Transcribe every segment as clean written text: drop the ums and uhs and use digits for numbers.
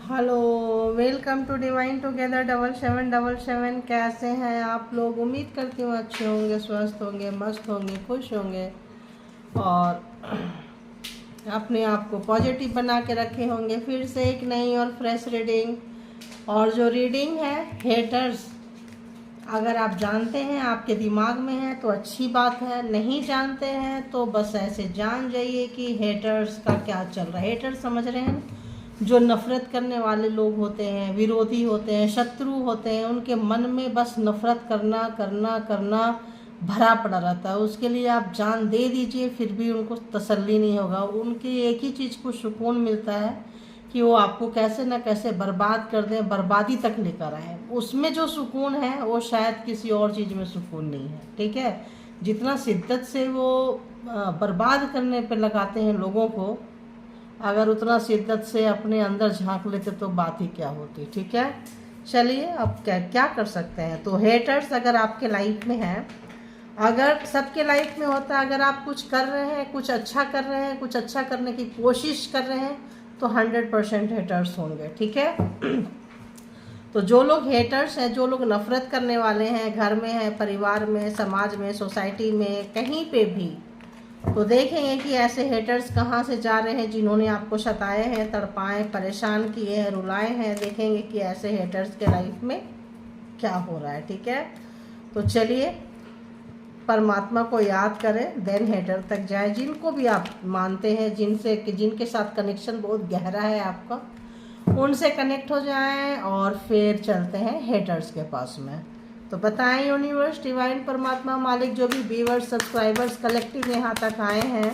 Hello, welcome to divine together 7777। कैसे हैं आप लोग? उम्मीद करती हूँ अच्छे होंगे, स्वस्थ होंगे, मस्त होंगे, खुश होंगे और अपने आप को पॉजिटिव बना के रखे होंगे। फिर से एक नई और फ्रेश रीडिंग। और जो रीडिंग है हेटर्स, अगर आप जानते हैं, आपके दिमाग में है तो अच्छी बात है, नहीं जानते हैं तो बस ऐसे जान जाइए कि हेटर्स का क्या चल रहा है। हेटर्स समझ रहे हैं? जो नफ़रत करने वाले लोग होते हैं, विरोधी होते हैं, शत्रु होते हैं, उनके मन में बस नफ़रत करना करना करना भरा पड़ा रहता है। उसके लिए आप जान दे दीजिए फिर भी उनको तसल्ली नहीं होगा। उनकी एक ही चीज़ को सुकून मिलता है कि वो आपको कैसे न कैसे बर्बाद कर दें, बर्बादी तक लेकर आए। उसमें जो सुकून है वो शायद किसी और चीज़ में सुकून नहीं है। ठीक है, जितना शिद्दत से वो बर्बाद करने पे लगाते हैं लोगों को, अगर उतना शिद्दत से अपने अंदर झांक लेते तो बात ही क्या होती। ठीक है, चलिए अब क्या क्या कर सकते हैं। तो हेटर्स अगर आपके लाइफ में है, अगर सबके लाइफ में होता है, अगर आप कुछ कर रहे हैं, कुछ अच्छा कर रहे हैं, कुछ अच्छा करने की कोशिश कर रहे हैं तो 100% हेटर्स होंगे। ठीक है, तो जो लोग हेटर्स हैं, जो लोग नफरत करने वाले हैं, घर में हैं, परिवार में, समाज में, सोसाइटी में, कहीं पे भी, तो देखेंगे कि ऐसे हेटर्स कहाँ से जा रहे हैं जिन्होंने आपको सताए हैं, तड़पाए, परेशान किए हैं, रुलाए हैं। देखेंगे कि ऐसे हेटर्स के लाइफ में क्या हो रहा है। ठीक है, तो चलिए परमात्मा को याद करें, देन हेटर तक जाए। जिनको भी आप मानते हैं, जिनके साथ कनेक्शन बहुत गहरा है आपका, उनसे कनेक्ट हो जाएं और फिर चलते हैं हेटर्स के पास में। तो बताएं यूनिवर्स, डिवाइन, परमात्मा, मालिक, जो भी व्यूअर्स, सब्सक्राइबर्स कलेक्टिव यहाँ तक आए हैं,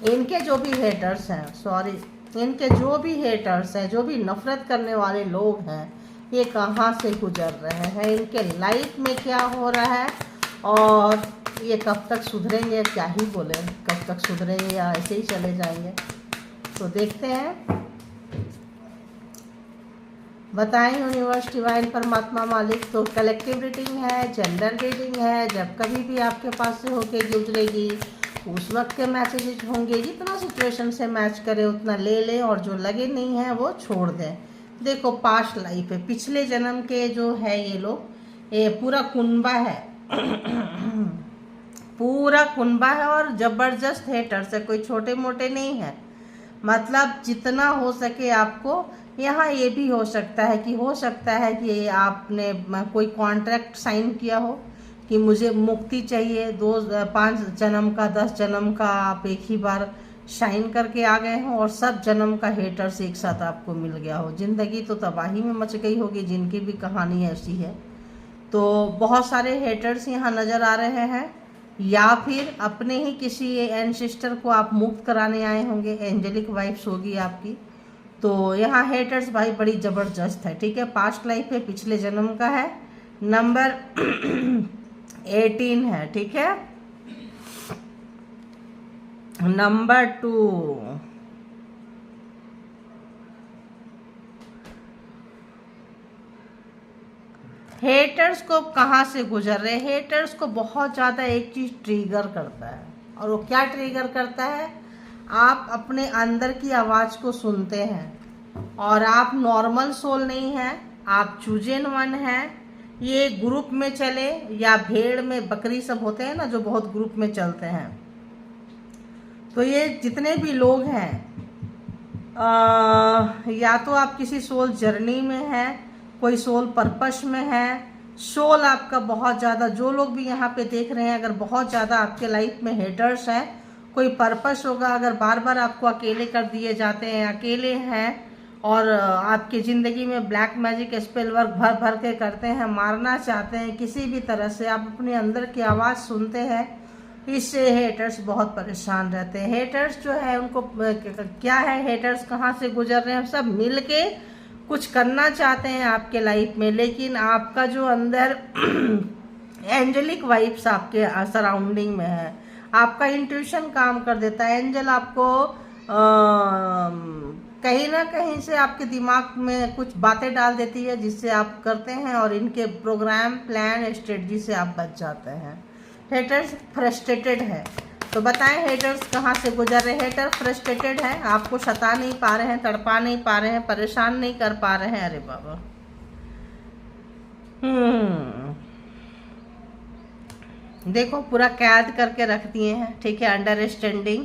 इनके जो भी हेटर्स हैं, इनके जो भी हेटर्स हैं, जो भी नफरत करने वाले लोग हैं, ये कहाँ से गुजर रहे हैं, इनके लाइफ में क्या हो रहा है और ये कब तक सुधरेंगे। क्या ही बोले, कब तक सुधरेंगे या ऐसे ही चले जाएंगे। तो देखते हैं, बताएं यूनिवर्स, डिवाइन, परमात्मा, मालिक। तो कलेक्टिव रीडिंग है, जनरल रीडिंग है, जब कभी भी आपके पास से होके गुजरेगी उस वक्त के मैसेजेस होंगे। जितना सिचुएशन से मैच करे उतना ले लें और जो लगे नहीं है वो छोड़ दें। देखो, पास्ट लाइफ है, पिछले जन्म के जो है ये लोग, ये पूरा कुनबा है पूरा कुनबा है और जबरदस्त हेटर्स है, कोई छोटे मोटे नहीं है। मतलब जितना हो सके आपको, यहाँ ये भी हो सकता है कि आपने कोई कॉन्ट्रैक्ट साइन किया हो कि मुझे मुक्ति चाहिए, 5 जन्म का, 10 जन्म का, आप एक ही बार साइन करके आ गए हो और सब जन्म का हेटर्स एक साथ आपको मिल गया हो। जिंदगी तो तबाही में मच गई होगी जिनकी भी कहानी ऐसी है। तो बहुत सारे हेटर्स यहाँ नज़र आ रहे हैं, या फिर अपने ही किसी एंसेस्टर को आप मुक्त कराने आए होंगे, एंजेलिक वाइब्स होगी आपकी। तो यहाँ हेटर्स भाई बड़ी ज़बरदस्त है। ठीक है, पास्ट लाइफ है, पिछले जन्म का है, नंबर 18 है। ठीक है, नंबर 2, हेटर्स को कहाँ से गुजर रहे। हेटर्स को बहुत ज़्यादा एक चीज़ ट्रिगर करता है, और वो क्या ट्रिगर करता है, आप अपने अंदर की आवाज़ को सुनते हैं और आप नॉर्मल सोल नहीं हैं, आप चूजन वन हैं। ये ग्रुप में चले या भेड़ में बकरी सब होते हैं ना, जो बहुत ग्रुप में चलते हैं, तो ये जितने भी लोग हैं, या तो आप किसी सोल जर्नी में हैं, कोई सोल पर्पस में है। सोल आपका बहुत ज़्यादा, जो लोग भी यहाँ पे देख रहे हैं, अगर बहुत ज़्यादा आपके लाइफ में हेटर्स हैं, कोई पर्पस होगा। अगर बार बार आपको अकेले कर दिए जाते हैं, अकेले हैं और आपकी ज़िंदगी में ब्लैक मैजिक स्पेल वर्क भर भर के करते हैं, मारना चाहते हैं किसी भी तरह से, आप अपने अंदर की आवाज़ सुनते हैं, इससे हेटर्स बहुत परेशान रहते हैं। हेटर्स जो है उनको क्या है, हेटर्स कहाँ से गुजर रहे हैं, सब मिल के कुछ करना चाहते हैं आपके लाइफ में, लेकिन आपका जो अंदर एंजेलिक वाइब्स आपके सराउंडिंग में है, आपका इंट्यूशन काम कर देता है। एंजल आपको कहीं ना कहीं से आपके दिमाग में कुछ बातें डाल देती है जिससे आप करते हैं और इनके प्रोग्राम, प्लान, स्ट्रेटजी से आप बच जाते हैं। हेटर्स फ्रस्ट्रेटेड है, तो बताएं हेटर्स कहाँ से गुजर रहे हैं। हेटर फ्रस्ट्रेटेड है, आपको सता नहीं पा रहे हैं, तड़पा नहीं पा रहे हैं, परेशान नहीं कर पा रहे हैं। अरे बाबा, देखो पूरा कैद करके रख दिए हैं, ठीक है, अंडरस्टैंडिंग।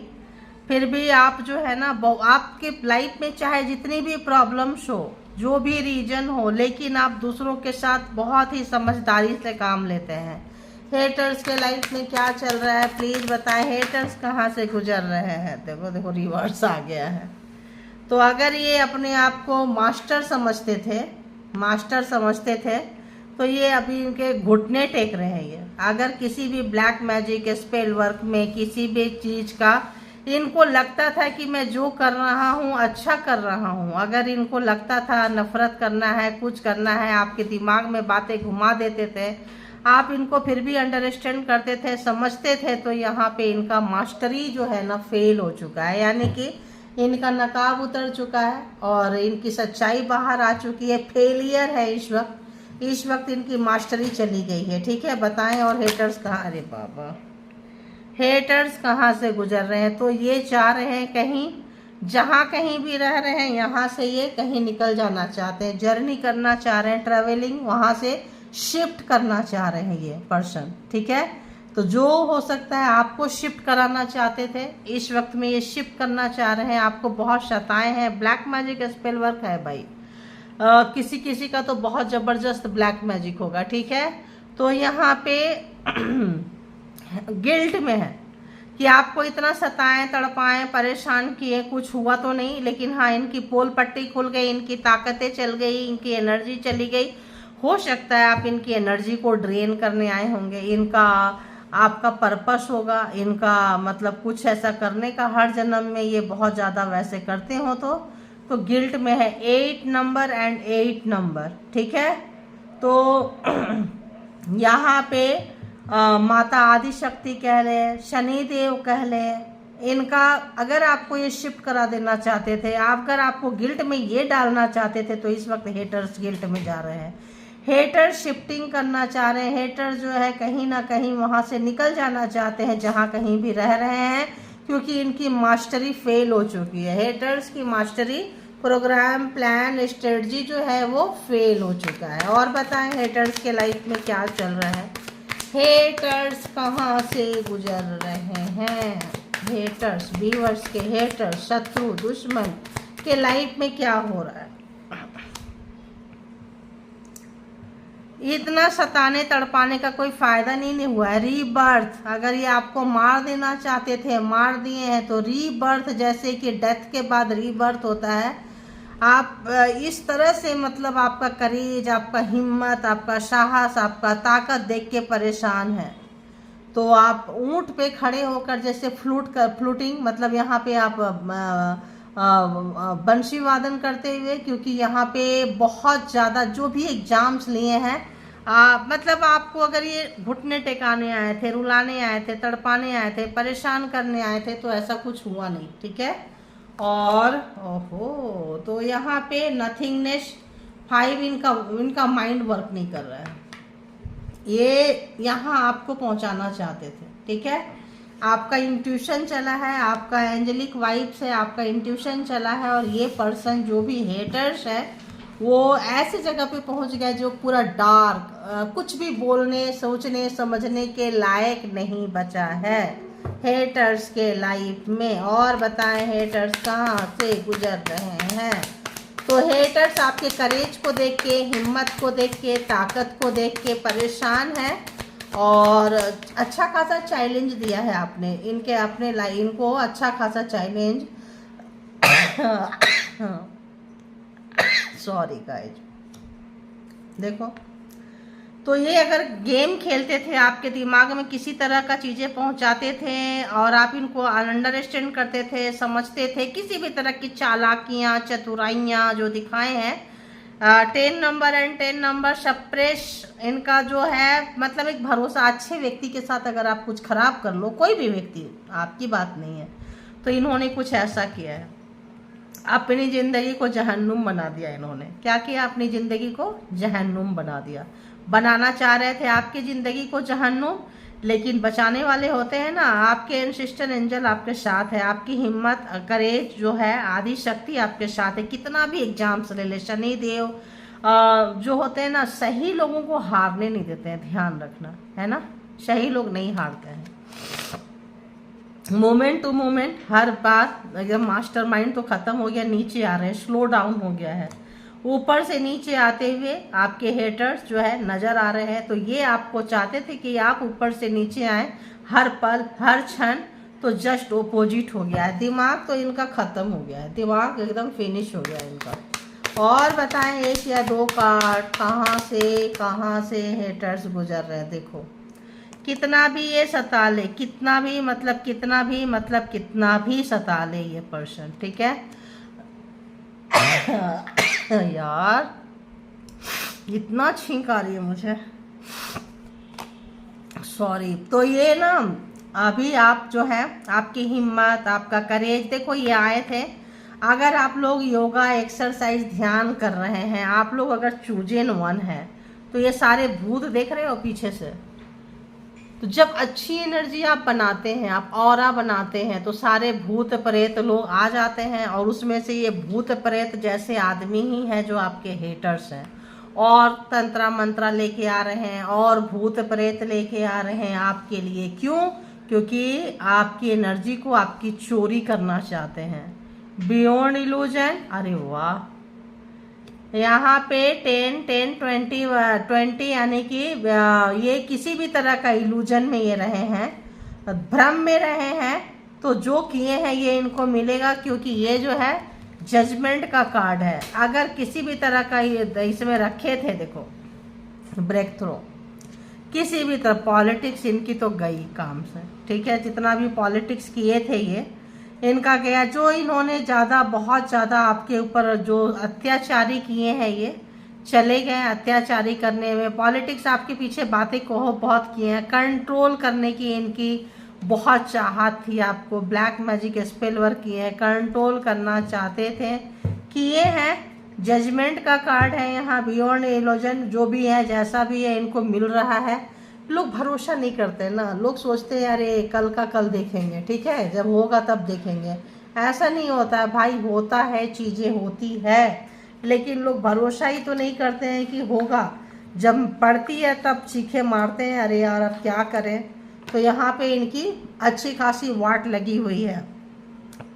फिर भी आप जो है ना, आपके लाइफ में चाहे जितनी भी प्रॉब्लम्स हो, जो भी रीजन हो, लेकिन आप दूसरों के साथ बहुत ही समझदारी से काम लेते हैं। हेटर्स के लाइफ में क्या चल रहा है प्लीज बताएं, हेटर्स कहाँ से गुजर रहे हैं। देखो देखो रिवर्स आ गया है। तो अगर ये अपने आप को मास्टर समझते थे तो ये अभी इनके घुटने टेक रहे हैं। ये अगर किसी भी ब्लैक मैजिक, स्पेल वर्क में किसी भी चीज का इनको लगता था कि मैं जो कर रहा हूँ अच्छा कर रहा हूँ, अगर इनको लगता था नफरत करना है, कुछ करना है, आपके दिमाग में बातें घुमा देते थे, आप इनको फिर भी अंडरस्टैंड करते थे, समझते थे, तो यहाँ पे इनका मास्टरी जो है ना फेल हो चुका है, यानी कि इनका नकाब उतर चुका है और इनकी सच्चाई बाहर आ चुकी है। फेलियर है इस वक्त इनकी मास्टरी चली गई है, ठीक है। बताएं और हेटर्स कहाँ, अरे बाबा, हेटर्स कहाँ से गुजर रहे हैं। तो ये चाह रहे हैं कहीं, जहाँ कहीं भी रह रहे हैं यहाँ से ये कहीं निकल जाना चाहते हैं, जर्नी करना चाह रहे हैं, ट्रैवलिंग, वहाँ से शिफ्ट करना चाह रहे हैं ये पर्सन, ठीक है। तो जो हो सकता है आपको शिफ्ट कराना चाहते थे, इस वक्त में ये शिफ्ट करना चाह रहे हैं, आपको बहुत शताएं हैं। ब्लैक मैजिक स्पेल वर्क है भाई, किसी किसी का तो बहुत ज़बरदस्त ब्लैक मैजिक होगा, ठीक है। तो यहाँ पे गिल्ट में है कि आपको इतना सताएं, तड़पाएं, परेशान किए, कुछ हुआ तो नहीं, लेकिन हाँ इनकी पोल पट्टी खुल गई, इनकी ताकतें चल गई, इनकी एनर्जी चली गई। हो सकता है आप इनकी एनर्जी को ड्रेन करने आए होंगे, इनका आपका पर्पस होगा, इनका मतलब कुछ ऐसा करने का हर जन्म में ये बहुत ज़्यादा वैसे करते हो। तो गिल्ट में है 8 नंबर एंड 8 नंबर, ठीक है। तो यहाँ पे माता आदि शक्ति कह ले, शनि देव कह ले, इनका अगर आपको ये शिफ्ट करा देना चाहते थे, अगर आपको गिल्ट में ये डालना चाहते थे, तो इस वक्त हेटर्स गिल्ट में जा रहे हैं। हेटर शिफ्टिंग करना चाह रहे हैं, हेटर जो है कहीं ना कहीं वहाँ से निकल जाना चाहते हैं जहाँ कहीं भी रह रहे हैं, क्योंकि इनकी मास्टरी फेल हो चुकी है। हेटर्स की मास्टरी, प्रोग्राम, प्लान, स्ट्रेटजी जो है वो फेल हो चुका है। और बताएं हेटर्स के लाइफ में क्या चल रहा है, हेटर्स कहाँ से गुजर रहे हैं। हेटर्स, व्यूअर्स के हेटर्स, शत्रु, दुश्मन के लाइफ में क्या हो रहा है। इतना सताने तड़पाने का कोई फायदा नहीं हुआ है। रीबर्थ, अगर ये आपको मार देना चाहते थे, मार दिए हैं, तो रीबर्थ, जैसे कि डेथ के बाद रीबर्थ होता है, आप इस तरह से मतलब आपका करेज, आपका हिम्मत, आपका साहस, आपका ताकत देख के परेशान है। तो आप ऊंट पे खड़े होकर जैसे फ्लूटिंग, मतलब यहाँ पे आप बंशी वादन करते हुए, क्योंकि यहाँ पे बहुत ज़्यादा जो भी एग्जाम्स लिए हैं, मतलब आपको अगर ये घुटने टेकाने आए थे, रुलाने आए थे, तड़पाने आए थे, परेशान करने आए थे, तो ऐसा कुछ हुआ नहीं, ठीक है। और ओहो, तो यहाँ पे नथिंगनेस 5, इनका माइंड वर्क नहीं कर रहा है, ये यहाँ आपको पहुँचाना चाहते थे, ठीक है। आपका इंट्यूशन चला है, आपका एंजेलिक वाइब्स है, आपका इंट्यूशन चला है, और ये पर्सन जो भी हेटर्स है वो ऐसी जगह पे पहुंच गया जो पूरा डार्क, कुछ भी बोलने, सोचने, समझने के लायक नहीं बचा है हेटर्स के लाइफ में। और बताएं हेटर्स कहाँ से गुजर रहे हैं। तो हेटर्स आपके करेज को देख के, हिम्मत को देख के, ताकत को देख के परेशान है, और अच्छा खासा चैलेंज दिया है आपने इनके अपने लाइन को, अच्छा खासा चैलेंज। सॉरी गाइज, देखो तो ये अगर गेम खेलते थे, आपके दिमाग में किसी तरह का चीज़ें पहुंचाते थे और आप इनको अंडरस्टैंड करते थे, समझते थे, किसी भी तरह की चालाकियां, चतुराइयां जो दिखाए हैं, 10 नंबर एंड 10 नंबर सप्रेस इनका जो है, मतलब एक भरोसा, अच्छे व्यक्ति के साथ अगर आप कुछ खराब कर लो, कोई भी व्यक्ति, आपकी बात नहीं है, तो इन्होंने कुछ ऐसा किया है, अपनी ज़िंदगी को जहन्नुम बना दिया। इन्होंने क्या किया, अपनी ज़िंदगी को जहन्नुम बना दिया। बनाना चाह रहे थे आपकी ज़िंदगी को जहन्नुम, लेकिन बचाने वाले होते हैं ना, आपके एंसेस्टर एंजल आपके साथ है, आपकी हिम्मत करेज जो है आदि शक्ति आपके साथ है। कितना भी एग्जाम्स ले ले, शनि देव जो होते हैं ना, सही लोगों को हारने नहीं देते हैं, ध्यान रखना है ना, सही लोग नहीं हारते हैं। मोमेंट टू मोमेंट हर बात एकदम मास्टरमाइंड तो खत्म हो गया, नीचे आ रहे हैं, स्लो डाउन हो गया है। ऊपर से नीचे आते हुए आपके हेटर्स जो है नजर आ रहे हैं। तो ये आपको चाहते थे कि आप ऊपर से नीचे आए हर पल हर क्षण, तो जस्ट ओपोजिट हो गया है। दिमाग तो इनका खत्म हो गया है, दिमाग एकदम फिनिश हो गया है इनका। और बताएं, एक या दो कार्ड कहाँ से हेटर्स गुजर रहे हैं। देखो कितना भी ये सता ले, कितना भी सता ले ये पर्सन, ठीक है। यार इतना छींक आ रही है मुझे, सॉरी। तो ये ना अभी आप जो है आपकी हिम्मत, आपका करेज, देखो ये आए थे। अगर आप लोग योगा एक्सरसाइज ध्यान कर रहे हैं, आप लोग अगर चूजन वन है, तो ये सारे भूत देख रहे हो पीछे से, तो जब अच्छी एनर्जी आप बनाते हैं, आप ऑरा बनाते हैं, तो सारे भूत प्रेत लोग आ जाते हैं। और उसमें से ये भूत प्रेत जैसे आदमी ही हैं जो आपके हेटर्स हैं, और तंत्रा मंत्रा लेके आ रहे हैं, और भूत प्रेत लेके आ रहे हैं आपके लिए। क्यों? क्योंकि आपकी एनर्जी को आपकी चोरी करना चाहते हैं। बियॉन्ड इल्यूजन, अरे वाह, यहाँ पे 10 10 20 यानी कि ये किसी भी तरह का इल्यूजन में ये रहे हैं, भ्रम में रहे हैं। तो जो किए हैं ये इनको मिलेगा, क्योंकि ये जो है जजमेंट का कार्ड है। अगर किसी भी तरह का ये इसमें रखे थे, देखो ब्रेक थ्रो किसी भी तरह, पॉलिटिक्स इनकी तो गई काम से, ठीक है। जितना भी पॉलिटिक्स किए थे ये इनका गया। जो इन्होंने बहुत ज़्यादा आपके ऊपर जो अत्याचारी किए हैं, ये चले गए अत्याचारी करने में। पॉलिटिक्स आपके पीछे बातें कहो बहुत किए हैं, कंट्रोल करने की इनकी बहुत चाहत थी आपको। ब्लैक मैजिक स्पेल वर्क किए हैं, कंट्रोल करना चाहते थे, किए हैं। जजमेंट का कार्ड है यहाँ, बियॉन्ड इल्यूजन, जो भी है जैसा भी है इनको मिल रहा है। लोग भरोसा नहीं करते ना, लोग सोचते हैं अरे कल का कल देखेंगे, ठीक है, जब होगा तब देखेंगे। ऐसा नहीं होता है भाई, होता है, चीज़ें होती है, लेकिन लोग भरोसा ही तो नहीं करते हैं कि होगा। जब पड़ती है तब चीखे मारते हैं, अरे यार अब क्या करें। तो यहाँ पे इनकी अच्छी खासी वाट लगी हुई है,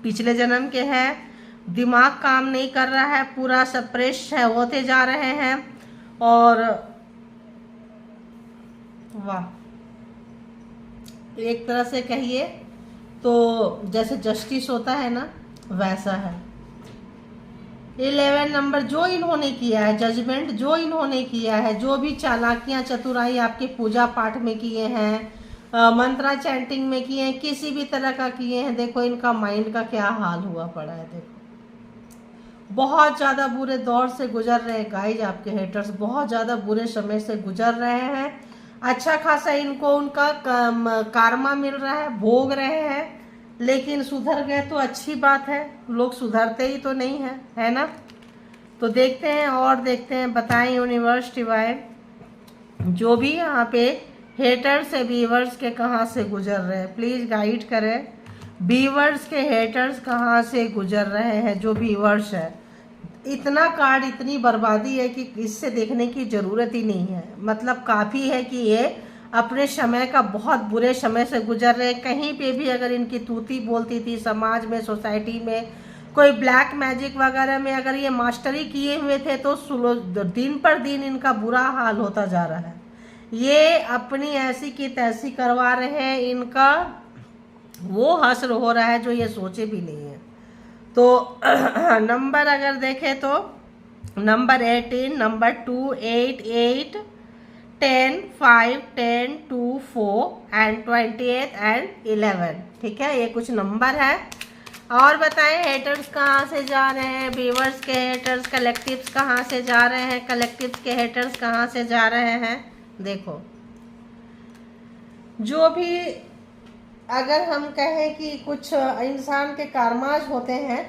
पिछले जन्म के हैं। दिमाग काम नहीं कर रहा है, पूरा सप्रेस है, होते जा रहे हैं। और वाह, एक तरह से कहिए तो जैसे जस्टिस होता है ना, वैसा है। 11 नंबर जो इन्होंने किया है, जजमेंट जो इन्होंने किया है, जो भी चालाकियां चतुराई आपके पूजा पाठ में किए हैं, मंत्रा चैंटिंग में किए हैं, किसी भी तरह का किए हैं, देखो इनका माइंड का क्या हाल हुआ पड़ा है। देखो बहुत ज़्यादा बुरे दौर से गुजर रहे हैं गाइज, आपके हेटर्स बहुत ज़्यादा बुरे समय से गुजर रहे हैं। अच्छा खासा इनको उनका कारमा मिल रहा है, भोग रहे हैं, लेकिन सुधर गए तो अच्छी बात है। लोग सुधरते ही तो नहीं है, है ना। तो देखते हैं और देखते हैं, बताएं यूनिवर्स डिवाइन, जो भी यहाँ पे हेटर्स है बीवर्स के कहाँ से गुजर रहे हैं, प्लीज़ गाइड करें। बीवर्स के हेटर्स कहाँ से गुजर रहे हैं, जो बीवर्स है। इतना कार्ड, इतनी बर्बादी है कि इससे देखने की ज़रूरत ही नहीं है। मतलब काफ़ी है कि ये अपने समय का बहुत बुरे समय से गुजर रहे। कहीं पे भी अगर इनकी तूती बोलती थी समाज में, सोसाइटी में, कोई ब्लैक मैजिक वगैरह में अगर ये मास्टरी किए हुए थे, तो दिन पर दिन इनका बुरा हाल होता जा रहा है। ये अपनी ऐसी की तैसी करवा रहे हैं, इनका वो हश्र हो रहा है जो ये सोचे भी नहीं है। तो नंबर अगर देखें तो नंबर 18, नंबर 2, 8, 8, 10, 5, 10, 2, 4 एंड 28 एंड 11, ठीक है, ये कुछ नंबर है। और बताएं हेटर्स कहाँ से जा रहे हैं, व्यूअर्स के हेटर्स, कलेक्टिव्स कहाँ से जा रहे हैं, कलेक्टिव्स के हेटर्स कहाँ से जा रहे हैं। देखो जो भी अगर हम कहें कि कुछ इंसान के कर्माज होते हैं,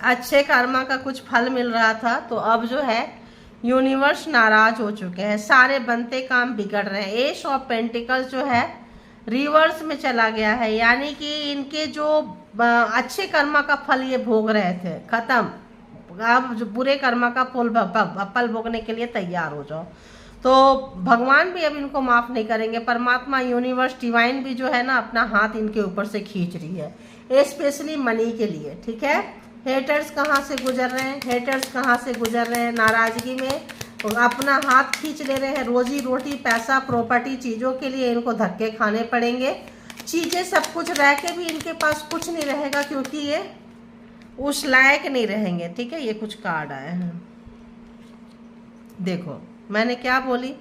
अच्छे कर्मा का कुछ फल मिल रहा था, तो अब जो है यूनिवर्स नाराज हो चुके हैं, सारे बनते काम बिगड़ रहे हैं। एस ऑफ पेंटिकल्स जो है रिवर्स में चला गया है, यानी कि इनके जो अच्छे कर्मा का फल ये भोग रहे थे खत्म, अब जो बुरे कर्मा का फल भोगने के लिए तैयार हो जाओ। तो भगवान भी अब इनको माफ नहीं करेंगे, परमात्मा यूनिवर्स डिवाइन भी जो है ना अपना हाथ इनके ऊपर से खींच रही है, स्पेशली मनी के लिए। ठीक है, हेटर्स कहाँ से गुजर रहे हैं, हेटर्स कहाँ से गुजर रहे हैं, नाराजगी में तो अपना हाथ खींच ले रहे हैं। रोजी रोटी, पैसा, प्रॉपर्टी, चीज़ों के लिए इनको धक्के खाने पड़ेंगे। चीज़ें सब कुछ रह के भी इनके पास कुछ नहीं रहेगा, क्योंकि ये उस लायक नहीं रहेंगे। ठीक है, ये कुछ कार्ड आए हैं, देखो मैंने क्या बोली,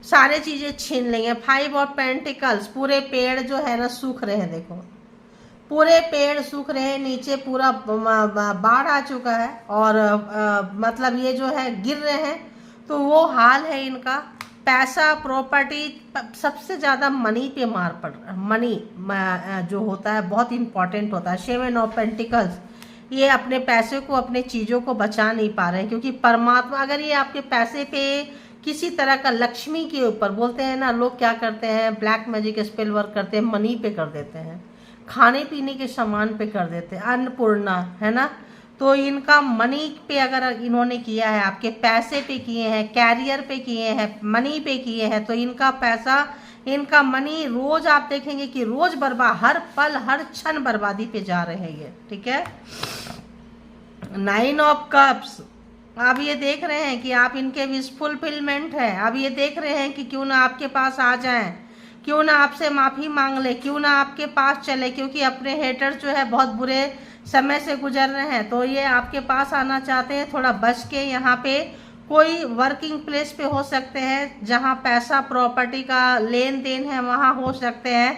सारे चीज़ें छीन लेंगे। 5 ऑफ पेंटिकल्स, पूरे पेड़ जो है ना सूख रहे हैं, देखो पूरे पेड़ सूख रहे हैं, नीचे पूरा बाढ़ आ चुका है और मतलब ये जो है गिर रहे हैं, तो वो हाल है इनका। पैसा, प्रॉपर्टी, सबसे ज़्यादा मनी पे मार पड़ रहा है। मनी जो होता है बहुत इंपॉर्टेंट होता है। 7 ऑफ पेंटिकल्स, ये अपने पैसे को, अपने चीज़ों को बचा नहीं पा रहे हैं, क्योंकि परमात्मा अगर ये आपके पैसे पे किसी तरह का, लक्ष्मी के ऊपर बोलते हैं ना लोग, क्या करते हैं ब्लैक मैजिक स्पेल वर्क करते हैं, मनी पे कर देते हैं, खाने पीने के सामान पे कर देते हैं, अन्नपूर्णा है ना। तो इनका मनी पे अगर इन्होंने किया है, आपके पैसे पे किए हैं, कैरियर पे किए हैं, मनी पे किए हैं, तो इनका पैसा, इनका मनी रोज आप देखेंगे कि रोज बर्बाद, हर पल हर क्षण बर्बादी पे जा रहे हैं ये। ठीक है, 9 ऑफ कप्स, अब ये देख रहे हैं कि आप इनके विश फुलफिलमेंट है। अब ये देख रहे हैं कि क्यों ना आपके पास आ जाएं, क्यों ना आपसे माफ़ी मांग ले, क्यों ना आपके पास चले, क्योंकि अपने हेटर जो है बहुत बुरे समय से गुजर रहे हैं, तो ये आपके पास आना चाहते हैं। थोड़ा बच के, यहाँ पे कोई वर्किंग प्लेस पे हो सकते हैं जहाँ पैसा प्रॉपर्टी का लेन देन है, वहाँ हो सकते हैं।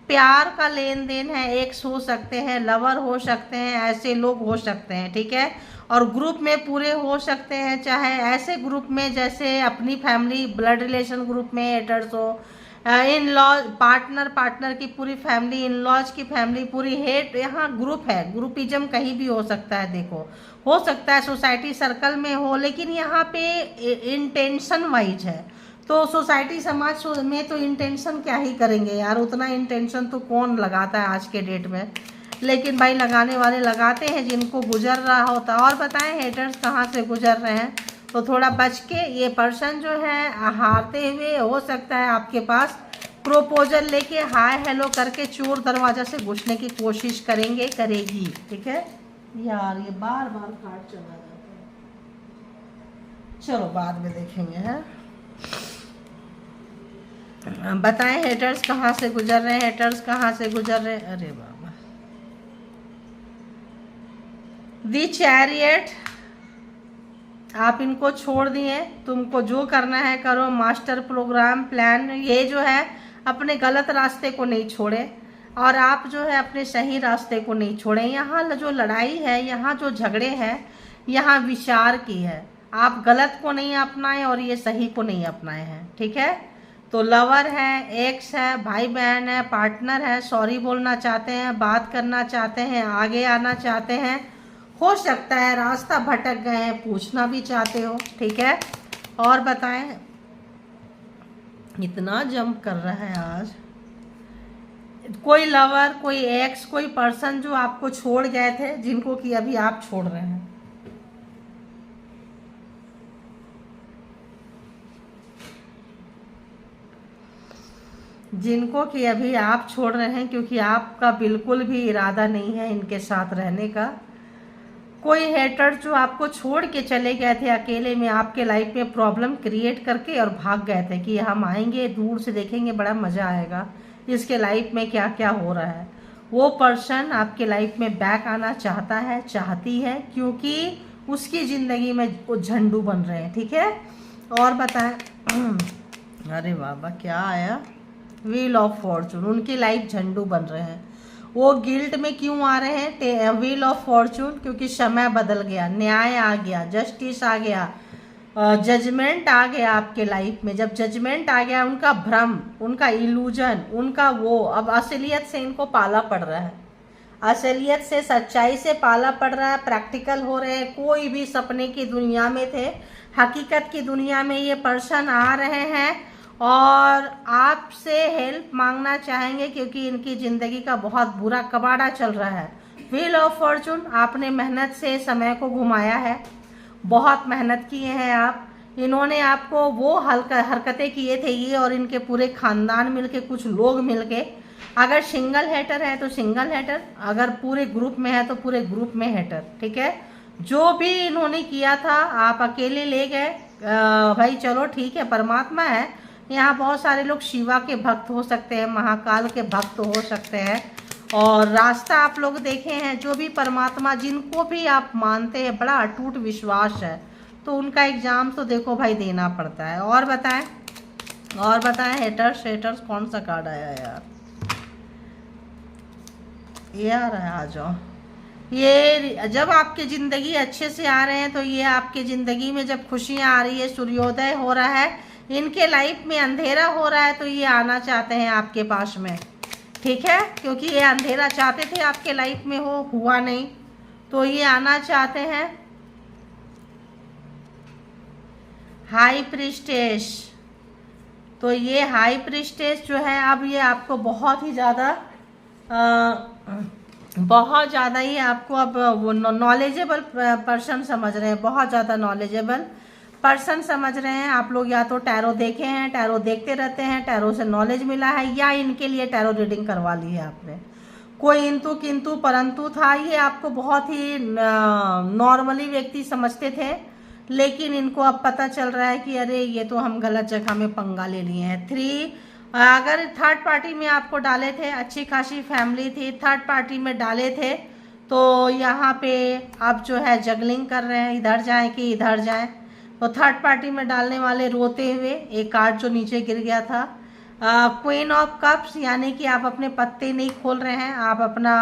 प्यार का लेन देन है, एक्स हो सकते हैं, लवर हो सकते हैं, ऐसे लोग हो सकते हैं। ठीक है, और ग्रुप में पूरे हो सकते हैं, चाहे ऐसे ग्रुप में जैसे अपनी फैमिली, ब्लड रिलेशन ग्रुप में हेटर्स हो, इन लॉज, पार्टनर की पूरी फैमिली, इन लॉज की फैमिली पूरी, हेट, यहाँ ग्रुप है, ग्रुपिज्म कहीं भी हो सकता है। देखो हो सकता है सोसाइटी सर्कल में हो, लेकिन यहाँ पे इंटेंशन वाइज है। तो सोसाइटी समाज में तो इंटेंशन क्या ही करेंगे यार, उतना इंटेंशन तो कौन लगाता है आज के डेट में, लेकिन भाई लगाने वाले लगाते हैं जिनको गुजर रहा होता। और बताएं हेटर्स कहाँ से गुजर रहे हैं, तो थोड़ा बच के। ये पर्सन जो है हारते हुए हो सकता है आपके पास प्रोपोजल लेके हाय हेलो करके चोर दरवाजा से घुसने की कोशिश करेंगे, करेगी। ठीक है यार, ये बार बार कार्ड चला जाता है, चलो बाद में देखेंगे हैं। बताएं हेटर्स कहाँ से गुजर रहे हैं, हेटर्स कहाँ से गुजर रहे हैं। अरे बाबा, दी चैरियट, आप इनको छोड़ दिए, तुमको जो करना है करो, मास्टर प्रोग्राम प्लान, ये जो है अपने गलत रास्ते को नहीं छोड़े और आप जो है अपने सही रास्ते को नहीं छोड़े। यहाँ जो लड़ाई है, यहाँ जो झगड़े हैं, यहाँ विचार की है, आप गलत को नहीं अपनाए और ये सही को नहीं अपनाए हैं। ठीक है, तो लवर है, एक्स है, भाई बहन है, पार्टनर है, सॉरी बोलना चाहते हैं, बात करना चाहते हैं, आगे आना चाहते हैं, हो सकता है रास्ता भटक गए हैं, पूछना भी चाहते हो। ठीक है, और बताएं, इतना जंप कर रहा है आज। कोई लवर, कोई एक्स, कोई पर्सन जो आपको छोड़ गए थे, जिनको कि अभी आप छोड़ रहे हैं। जिनको कि अभी आप छोड़ रहे हैं, क्योंकि आपका बिल्कुल भी इरादा नहीं है इनके साथ रहने का। कोई हेटर जो आपको छोड़ के चले गए थे अकेले में, आपके लाइफ में प्रॉब्लम क्रिएट करके और भाग गए थे कि हम आएंगे, दूर से देखेंगे, बड़ा मज़ा आएगा, इसके लाइफ में क्या क्या हो रहा है। वो पर्सन आपके लाइफ में बैक आना चाहता है, चाहती है, क्योंकि उसकी ज़िंदगी में वो झंडू बन रहे हैं। ठीक है, और बताएं, अरे बाबा क्या आया, व्हील ऑफ फॉर्चून, उनकी लाइफ झंडू बन रहे हैं। वो गिल्ट में क्यों आ रहे हैं, व्हील ऑफ फॉर्चून, क्योंकि समय बदल गया, न्याय आ गया, जस्टिस आ गया, जजमेंट आ गया आपके लाइफ में। जब जजमेंट आ गया, उनका भ्रम, उनका इल्यूजन, उनका वो, अब असलियत से इनको पाला पड़ रहा है। असलियत से, सच्चाई से पाला पड़ रहा है, प्रैक्टिकल हो रहे हैं। कोई भी सपने की दुनिया में थे, हकीकत की दुनिया में ये पर्सन आ रहे हैं और आपसे हेल्प मांगना चाहेंगे, क्योंकि इनकी ज़िंदगी का बहुत बुरा कबाड़ा चल रहा है। व्हील ऑफ फॉर्चून, आपने मेहनत से समय को घुमाया है, बहुत मेहनत किए हैं आप। इन्होंने आपको वो हरकतें किए थे, ये और इनके पूरे खानदान मिलके, कुछ लोग मिलके। अगर सिंगल हेटर है तो सिंगल हेटर, अगर पूरे ग्रुप में है तो पूरे ग्रुप में हेटर, ठीक है। जो भी इन्होंने किया था आप अकेले ले गए, भाई चलो ठीक है, परमात्मा है। यहाँ बहुत सारे लोग शिवा के भक्त हो सकते हैं, महाकाल के भक्त हो सकते हैं, और रास्ता आप लोग देखे हैं। जो भी परमात्मा, जिनको भी आप मानते हैं, बड़ा अटूट विश्वास है, तो उनका एग्जाम तो देखो भाई देना पड़ता है। और बताएं, और बताएं, हेटर्स, हेटर्स कौन सा कार्ड आया यार, ये आ रहा है, आ जाओ। ये जब आपकी ज़िंदगी अच्छे से आ रहे हैं तो ये आपकी ज़िंदगी में जब खुशियाँ आ रही है, सूर्योदय हो रहा है, इनके लाइफ में अंधेरा हो रहा है, तो ये आना चाहते हैं आपके पास में, ठीक है। क्योंकि ये अंधेरा चाहते थे आपके लाइफ में, हो हुआ नहीं, तो ये आना चाहते हैं। हाई प्रिस्टेस, तो ये हाई प्रिस्टेस जो है, अब ये आपको बहुत ही ज़्यादा ही आपको अब वो नॉलेजेबल पर्सन समझ रहे हैं, बहुत ज़्यादा नॉलेजेबल पर्सन समझ रहे हैं आप लोग। या तो टैरो देखे हैं, टैरो देखते रहते हैं, टैरो से नॉलेज मिला है, या इनके लिए टैरो रीडिंग करवा ली है आपने। कोई इंतु किंतु परंतु था, ये आपको बहुत ही नॉर्मली व्यक्ति समझते थे, लेकिन इनको अब पता चल रहा है कि अरे ये तो हम गलत जगह में पंगा ले लिए हैं। 3, अगर थर्ड पार्टी में आपको डाले थे, अच्छी खासी फैमिली थी, थर्ड पार्टी में डाले थे, तो यहाँ पे अब जो है जगलिंग कर रहे हैं, इधर जाएं कि इधर जाएं। तो थर्ड पार्टी में डालने वाले रोते हुए, एक कार्ड जो नीचे गिर गया था, क्वीन ऑफ कप्स, यानी कि आप अपने पत्ते नहीं खोल रहे हैं, आप अपना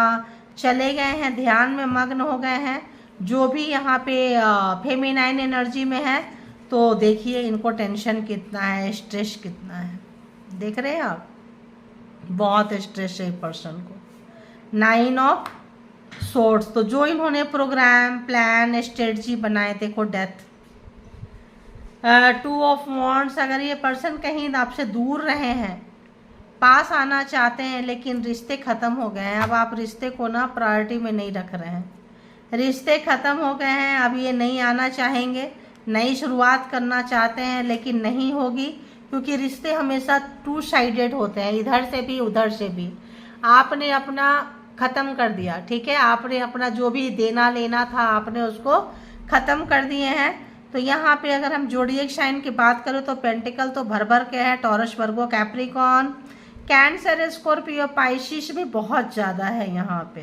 चले गए हैं, ध्यान में मग्न हो गए हैं। जो भी यहाँ पे फेमिनाइन एनर्जी में है, तो देखिए इनको टेंशन कितना है, स्ट्रेस कितना है, देख रहे हैं आप, बहुत स्ट्रेस है पर्सन को। 9 ऑफ सोर्ड्स, तो जो इन्होंने प्रोग्राम, प्लान, स्ट्रेटजी बनाए, देखो डेथ। 2 ऑफ वॉन्ड्स, अगर ये पर्सन कहीं आपसे दूर रहे हैं, पास आना चाहते हैं, लेकिन रिश्ते ख़त्म हो गए हैं। अब आप रिश्ते को ना प्रायोरिटी में नहीं रख रहे हैं, रिश्ते ख़त्म हो गए हैं। अब ये नहीं आना चाहेंगे, नई शुरुआत करना चाहते हैं, लेकिन नहीं होगी, क्योंकि रिश्ते हमेशा 2 साइडेड होते हैं, इधर से भी उधर से भी। आपने अपना ख़त्म कर दिया, ठीक है, आपने अपना जो भी देना लेना था आपने उसको ख़त्म कर दिए हैं। तो यहाँ पे अगर हम जोडिएक साइन की बात करें तो पेंटिकल तो भर भर के है, टॉरस, वर्गो, कैप्रिकॉन, कैंसर, स्कॉर्पियो, पाइसिस भी बहुत ज़्यादा है यहाँ पे,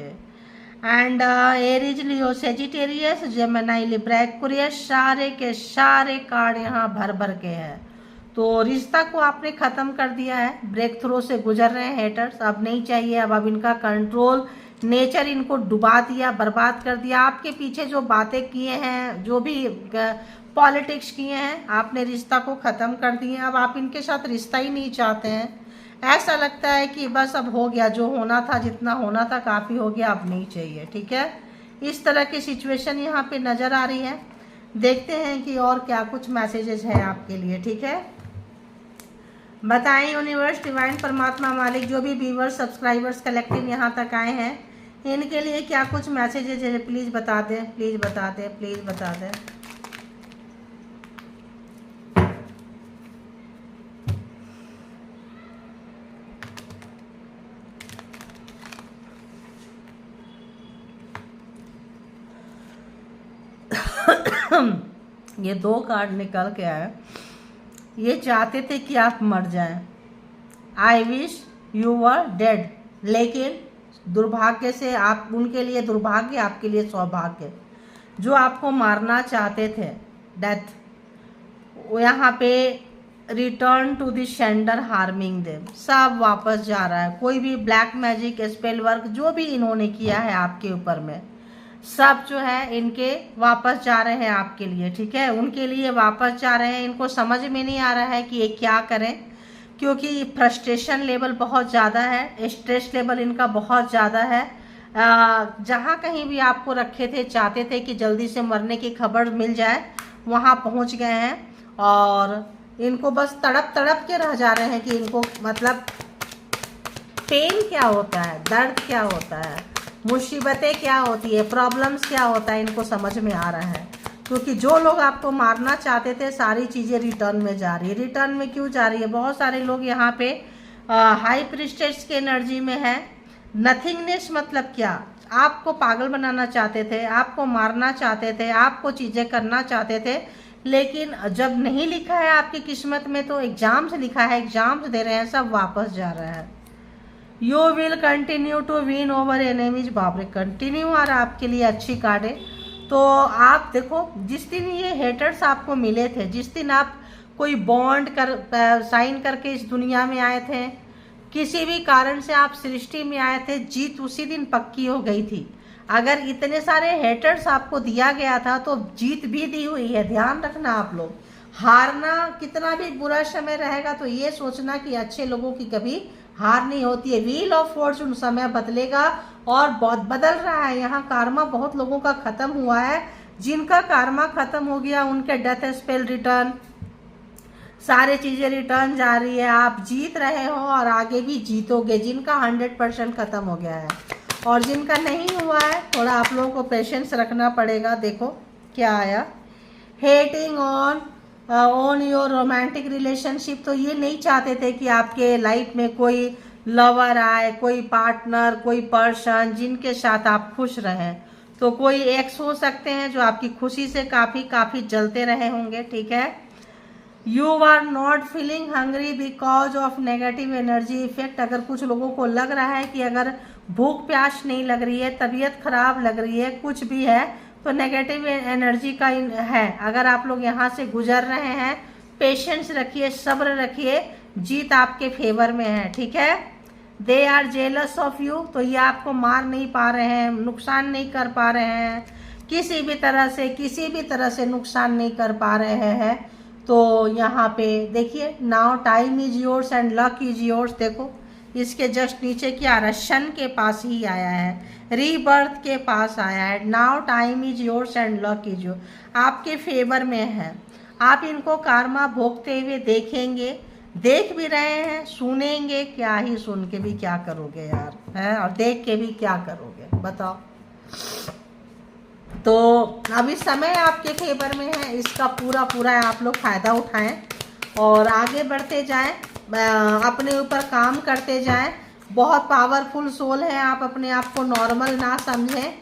and Aries, Leo, Sagittarius, Gemini, Libra, Aquarius, सारे के सारे कार्ड यहाँ भर भर के हैं। तो रिश्ता को आपने ख़त्म कर दिया है, ब्रेक थ्रू से गुजर रहे हैं हेटर्स, अब नहीं चाहिए। अब इनका कंट्रोल, नेचर इनको डुबा दिया, बर्बाद कर दिया। आपके पीछे जो बातें किए हैं, जो भी पॉलिटिक्स किए हैं, आपने रिश्ता को ख़त्म कर दिए। अब आप इनके साथ रिश्ता ही नहीं चाहते हैं, ऐसा लगता है कि बस अब हो गया, जो होना था, जितना होना था काफ़ी हो गया, अब नहीं चाहिए, ठीक है। इस तरह की सिचुएशन यहाँ पे नज़र आ रही है। देखते हैं कि और क्या कुछ मैसेजेस है आपके लिए, ठीक है। बताएं यूनिवर्स, डिवाइन, परमात्मा, मालिक, जो भी व्यूवर्स, सब्सक्राइबर्स, कलेक्टिव यहाँ तक आए हैं, इनके लिए क्या कुछ मैसेजेस है, प्लीज़ बता दें, प्लीज़ बता दें, प्लीज़ बता दें। ये 2 कार्ड निकल के आए, ये चाहते थे कि आप मर जाएं। I wish you were dead, लेकिन दुर्भाग्य से आप, उनके लिए दुर्भाग्य, आपके लिए सौभाग्य। जो आपको मारना चाहते थे, डेथ, वो यहाँ पे return to the sender harming them, सब वापस जा रहा है। कोई भी ब्लैक मैजिक, स्पेल वर्क जो भी इन्होंने किया है आपके ऊपर में, सब जो है इनके वापस जा रहे हैं आपके लिए, ठीक है। उनके लिए वापस जा रहे हैं। इनको समझ में नहीं आ रहा है कि ये क्या करें, क्योंकि फ्रस्ट्रेशन लेवल बहुत ज़्यादा है, स्ट्रेस लेवल इनका बहुत ज़्यादा है। जहाँ कहीं भी आपको रखे थे, चाहते थे कि जल्दी से मरने की खबर मिल जाए, वहाँ पहुँच गए हैं। और इनको बस तड़प तड़प के रह जा रहे हैं कि इनको मतलब पेन क्या होता है, दर्द क्या होता है, मुसीबतें क्या होती है, प्रॉब्लम्स क्या होता है, इनको समझ में आ रहा है। क्योंकि जो लोग आपको मारना चाहते थे, सारी चीज़ें रिटर्न में जा रही है। रिटर्न में क्यों जा रही है? बहुत सारे लोग यहाँ पे हाई प्रीस्टेस की एनर्जी में है। नथिंगनेस मतलब क्या? आपको पागल बनाना चाहते थे, आपको मारना चाहते थे, आपको चीज़ें करना चाहते थे, लेकिन जब नहीं लिखा है आपकी किस्मत में तो एग्जाम्स लिखा है, एग्जाम्स दे रहे हैं, सब वापस जा रहा है। You will continue to win over enemies. बाप रे, कंटिन्यू आ रहा आपके लिए अच्छी कार्ड है। तो आप देखो, जिस दिन ये हेटर्स आपको मिले थे, जिस दिन आप कोई बॉन्ड साइन करके इस दुनिया में आए थे, किसी भी कारण से आप सृष्टि में आए थे, जीत उसी दिन पक्की हो गई थी। अगर इतने सारे हेटर्स आपको दिया गया था तो जीत भी दी हुई है। ध्यान रखना आप लोग, हारना कितना भी बुरा समय रहेगा तो ये सोचना कि अच्छे लोगों की कभी हार नहीं होती है। व्हील ऑफ फॉर्चून, समय बदलेगा और बहुत बदल रहा है। यहाँ कार्मा बहुत लोगों का खत्म हुआ है। जिनका कार्मा खत्म हो गया उनके डेथ स्पेल रिटर्न, सारी चीजें रिटर्न जा रही है। आप जीत रहे हो और आगे भी जीतोगे। जिनका 100% खत्म हो गया है और जिनका नहीं हुआ है, थोड़ा आप लोगों को पेशेंस रखना पड़ेगा। देखो क्या आया, hating on your romantic relationship. तो ये नहीं चाहते थे कि आपके लाइफ में कोई लवर आए, कोई पार्टनर, कोई पर्सन जिनके साथ आप खुश रहें। तो कोई एक्स हो सकते हैं जो आपकी खुशी से काफ़ी जलते रहे होंगे, ठीक है। You are not feeling hungry because of negative energy effect. अगर कुछ लोगों को लग रहा है कि अगर भूख प्यास नहीं लग रही है, तबीयत खराब लग रही है, कुछ भी है, तो नेगेटिव एनर्जी का है। अगर आप लोग यहाँ से गुजर रहे हैं, पेशेंस रखिए, सब्र रखिए, जीत आपके फेवर में है, ठीक है। They are jealous of you. तो ये आपको मार नहीं पा रहे हैं, नुकसान नहीं कर पा रहे हैं, किसी भी तरह से नुकसान नहीं कर पा रहे हैं। तो यहाँ पे देखिए, now time is yours and luck is yours. देखो इसके जस्ट नीचे क्या आ रहा है, शन के पास ही आया है, रीबर्थ के पास आया है। Now time is yours and luck is your, आपके फेवर में है। आप इनको कार्मा भोगते हुए देखेंगे, देख भी रहे हैं, सुनेंगे, क्या ही सुन के भी क्या करोगे यार, है, और देख के भी क्या करोगे बताओ। तो अभी समय आपके फेवर में है, इसका पूरा आप लोग फ़ायदा उठाएं और आगे बढ़ते जाएं, अपने ऊपर काम करते जाएं। बहुत पावरफुल सोल है, आप अपने आप को नॉर्मल ना समझें।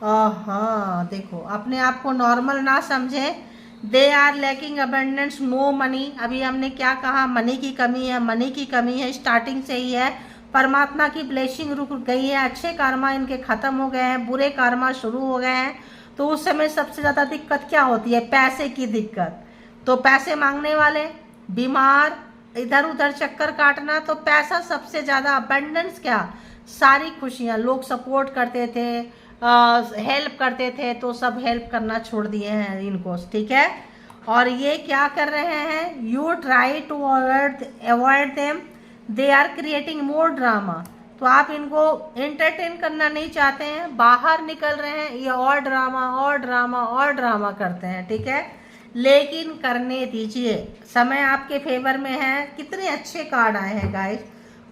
हाँ देखो, अपने आप को नॉर्मल ना समझें। They are lacking abundance, no money. अभी हमने क्या कहा, मनी की कमी है, मनी की कमी है, स्टार्टिंग से ही है। परमात्मा की ब्लेसिंग रुक गई है, अच्छे कर्मा इनके ख़त्म हो गए हैं, बुरे कर्मा शुरू हो गए हैं। तो उस समय सबसे ज़्यादा दिक्कत क्या होती है, पैसे की दिक्कत। तो पैसे मांगने वाले, बीमार, इधर उधर चक्कर काटना, तो पैसा सबसे ज़्यादा। अबंडेंस क्या, सारी खुशियाँ, लोग सपोर्ट करते थे, हेल्प करते थे, तो सब हेल्प करना छोड़ दिए हैं इनको, ठीक है। और ये क्या कर रहे हैं, you try to avoid them, they are creating more drama. तो आप इनको एंटरटेन करना नहीं चाहते हैं, बाहर निकल रहे हैं, ये और ड्रामा करते हैं, ठीक है। लेकिन करने दीजिए, समय आपके फेवर में है। कितने अच्छे कार्ड आए हैं गाइस।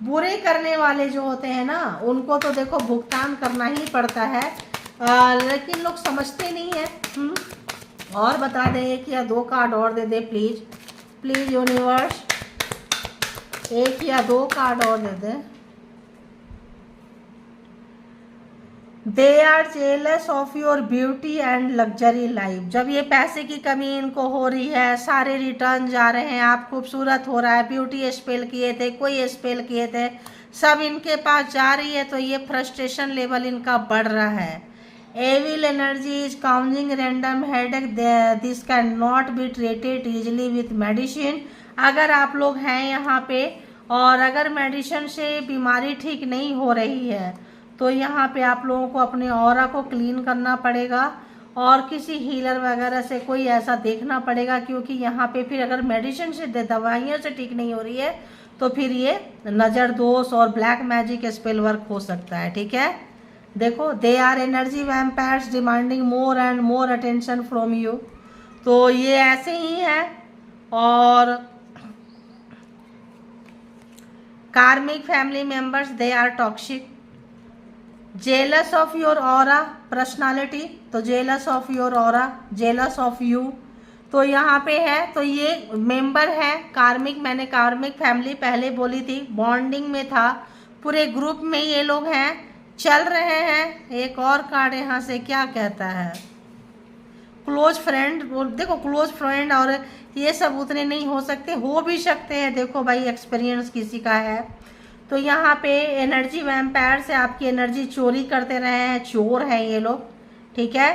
बुरे करने वाले जो होते हैं ना, उनको तो देखो भुगतान करना ही पड़ता है, लेकिन लोग समझते नहीं है। और बता दें, एक या दो कार्ड और दे दे प्लीज यूनिवर्स, एक या दो कार्ड और दे दे। They are jealous of your beauty and luxury life. जब ये पैसे की कमी इनको हो रही है, सारे रिटर्न जा रहे हैं, आप खूबसूरत हो रहा है, ब्यूटी स्पेल किए थे, कोई स्पेल किए थे, सब इनके पास जा रही है, तो ये फ्रस्ट्रेशन लेवल इनका बढ़ रहा है। Evil energy is causing random headache, this can not be treated easily with medicine. अगर आप लोग हैं यहाँ पे और अगर मेडिसिन से बीमारी ठीक नहीं हो रही है, तो यहाँ पे आप लोगों को अपने ऑरा को क्लीन करना पड़ेगा और किसी हीलर वगैरह से कोई ऐसा देखना पड़ेगा, क्योंकि यहाँ पे फिर अगर मेडिसिन से, दवाइयों से ठीक नहीं हो रही है, तो फिर ये नज़र दोष और ब्लैक मैजिक स्पेल वर्क हो सकता है, ठीक है। देखो, they are energy vampires demanding more and more attention from you. तो ये ऐसे ही है। और karmic family members, they are toxic, jealous of your aura personality, तो jealous of your aura, jealous of you. तो यहाँ पे है, तो ये मेंबर है कार्मिक, मैंने कार्मिक फैमिली पहले बोली थी, बॉन्डिंग में था, पूरे ग्रुप में ये लोग हैं, चल रहे हैं। एक और कार्ड यहाँ से क्या कहता है, क्लोज फ्रेंड। देखो, क्लोज फ्रेंड और ये सब उतने नहीं हो सकते, हो भी सकते हैं, देखो भाई एक्सपीरियंस किसी का है। तो यहाँ पे एनर्जी वैम्पायर से आपकी एनर्जी चोरी करते रहे हैं, चोर हैं ये लोग, ठीक है।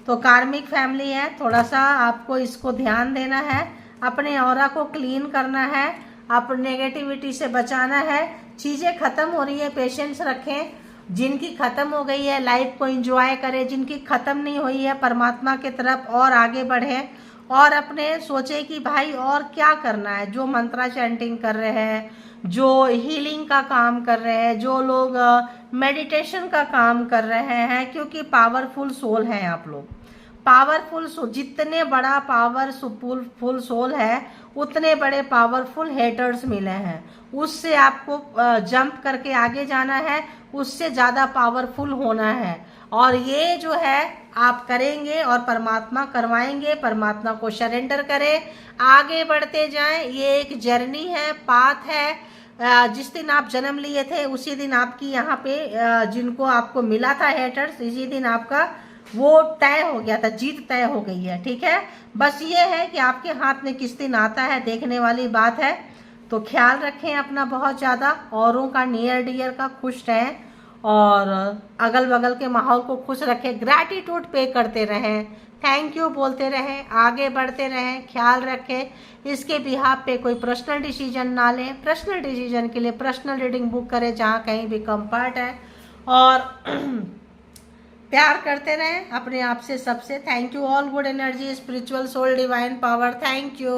तो कार्मिक फैमिली है, थोड़ा सा आपको इसको ध्यान देना है, अपने ऑरा को क्लीन करना है, आप नेगेटिविटी से बचाना है। चीज़ें ख़त्म हो रही है, पेशेंस रखें। जिनकी ख़त्म हो गई है लाइफ को एंजॉय करें, जिनकी ख़त्म नहीं हुई है परमात्मा की तरफ और आगे बढ़ें, और अपने सोचे कि भाई और क्या करना है। जो मंत्रा चैंटिंग कर रहे हैं, जो हीलिंग का काम कर रहे हैं, जो लोग मेडिटेशन का काम कर रहे हैं, क्योंकि पावरफुल सोल हैं आप लोग। पावरफुल सोल, जितने बड़ा पावरफुल सोल है उतने बड़े पावरफुल हेटर्स मिले हैं। उससे आपको जंप करके आगे जाना है, उससे ज़्यादा पावरफुल होना है, और ये जो है आप करेंगे और परमात्मा करवाएंगे। परमात्मा को सरेंडर करें, आगे बढ़ते जाएं। ये एक जर्नी है, पाथ है। जिस दिन आप जन्म लिए थे उसी दिन आपकी यहाँ पे जिनको आपको मिला था हेटर्स, इसी दिन आपका वो तय हो गया था, जीत तय हो गई है, ठीक है। बस ये है कि आपके हाथ में किस दिन आता है, देखने वाली बात है। तो ख्याल रखें अपना बहुत ज़्यादा, औरों का, नियर डियर का, खुश रहें, और अगल बगल के माहौल को खुश रखें। ग्रैटिट्यूड पे करते रहें, थैंक यू बोलते रहें, आगे बढ़ते रहें, ख्याल रखें। इसके बिहाफ पे कोई पर्सनल डिसीजन ना लें। पर्सनल डिसीजन के लिए पर्सनल रीडिंग बुक करें, जहाँ कहीं भी कंफर्ट है, और प्यार करते रहें अपने आप से, सबसे। Thank you all, good energy, spiritual soul, divine power, thank you.